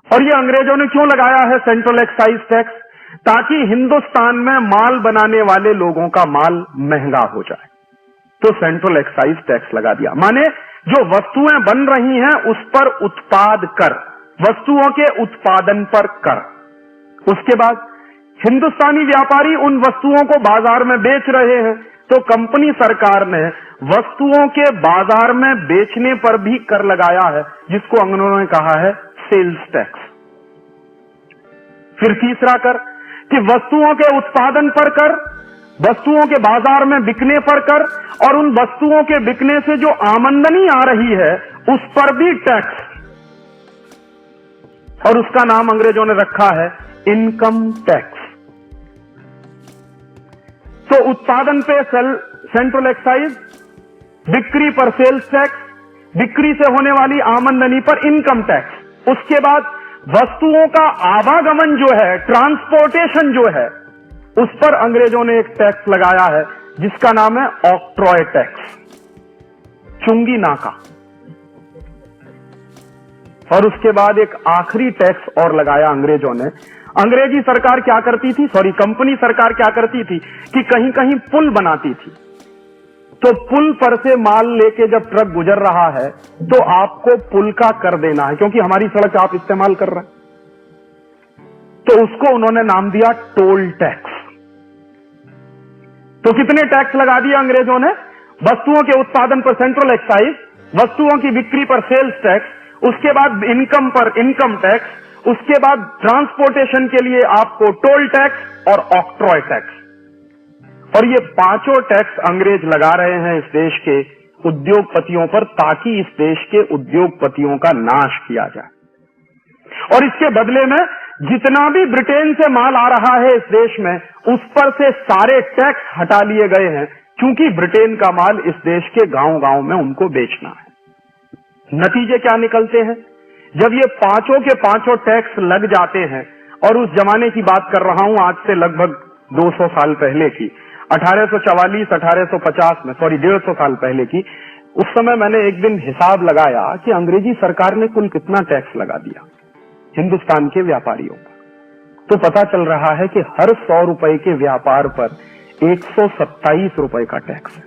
और ये अंग्रेजों ने क्यों लगाया है सेंट्रल एक्साइज टैक्स? ताकि हिंदुस्तान में माल बनाने वाले लोगों का माल महंगा हो जाए, तो सेंट्रल एक्साइज टैक्स लगा दिया। माने जो वस्तुएं बन रही हैं उस पर उत्पाद कर, वस्तुओं के उत्पादन पर कर। उसके बाद हिंदुस्तानी व्यापारी उन वस्तुओं को बाजार में बेच रहे हैं, तो कंपनी सरकार ने वस्तुओं के बाजार में बेचने पर भी कर लगाया है, जिसको अंग्रेजों ने कहा है सेल्स टैक्स। फिर तीसरा कर कि वस्तुओं के उत्पादन पर कर, वस्तुओं के बाजार में बिकने पर कर, और उन वस्तुओं के बिकने से जो आमदनी आ रही है उस पर भी टैक्स, और उसका नाम अंग्रेजों ने रखा है इनकम टैक्स। तो उत्पादन पे सेंट्रल एक्साइज, बिक्री पर सेल्स टैक्स, बिक्री से होने वाली आमदनी पर इनकम टैक्स। उसके बाद वस्तुओं का आवागमन जो है, ट्रांसपोर्टेशन जो है, उस पर अंग्रेजों ने एक टैक्स लगाया है जिसका नाम है ऑक्ट्रॉय टैक्स, चुंगी नाका। और उसके बाद एक आखिरी टैक्स और लगाया अंग्रेजों ने। अंग्रेजी सरकार क्या करती थी, कंपनी सरकार क्या करती थी कि कहीं कहीं पुल बनाती थी, तो पुल पर से माल लेके जब ट्रक गुजर रहा है तो आपको पुल का कर देना है, क्योंकि हमारी सड़क आप इस्तेमाल कर रहे हैं, तो उसको उन्होंने नाम दिया टोल टैक्स। तो कितने टैक्स लगा दिए अंग्रेजों ने? वस्तुओं के उत्पादन पर सेंट्रल एक्साइज, वस्तुओं की बिक्री पर सेल्स टैक्स, उसके बाद इनकम पर इनकम टैक्स, उसके बाद ट्रांसपोर्टेशन के लिए आपको टोल टैक्स और ऑक्ट्रॉय टैक्स। और ये पांचों टैक्स अंग्रेज लगा रहे हैं इस देश के उद्योगपतियों पर, ताकि इस देश के उद्योगपतियों का नाश किया जाए। और इसके बदले में जितना भी ब्रिटेन से माल आ रहा है इस देश में, उस पर से सारे टैक्स हटा लिए गए हैं, क्योंकि ब्रिटेन का माल इस देश के गांव गांव में उनको बेचना है। नतीजे क्या निकलते हैं? जब ये पांचों के पांचों टैक्स लग जाते हैं, और उस जमाने की बात कर रहा हूं, आज से लगभग 200 साल पहले की, 1840-1850 में, 150 साल पहले की, उस समय मैंने एक दिन हिसाब लगाया कि अंग्रेजी सरकार ने कुल कितना टैक्स लगा दिया हिंदुस्तान के व्यापारियों पर। तो पता चल रहा है कि हर 100 रुपए के व्यापार पर 127 रुपए का टैक्स है।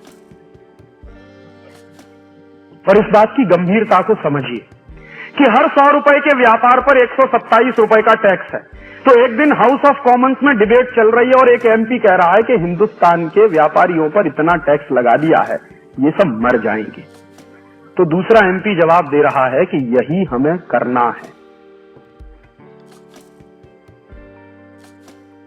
और इस बात की गंभीरता को समझिए कि हर 100 रुपए के व्यापार पर 127 रुपए का टैक्स है। तो एक दिन हाउस ऑफ कॉमन्स में डिबेट चल रही है और एक एमपी कह रहा है कि हिंदुस्तान के व्यापारियों पर इतना टैक्स लगा दिया है, ये सब मर जाएंगे। तो दूसरा एमपी जवाब दे रहा है कि यही हमें करना है।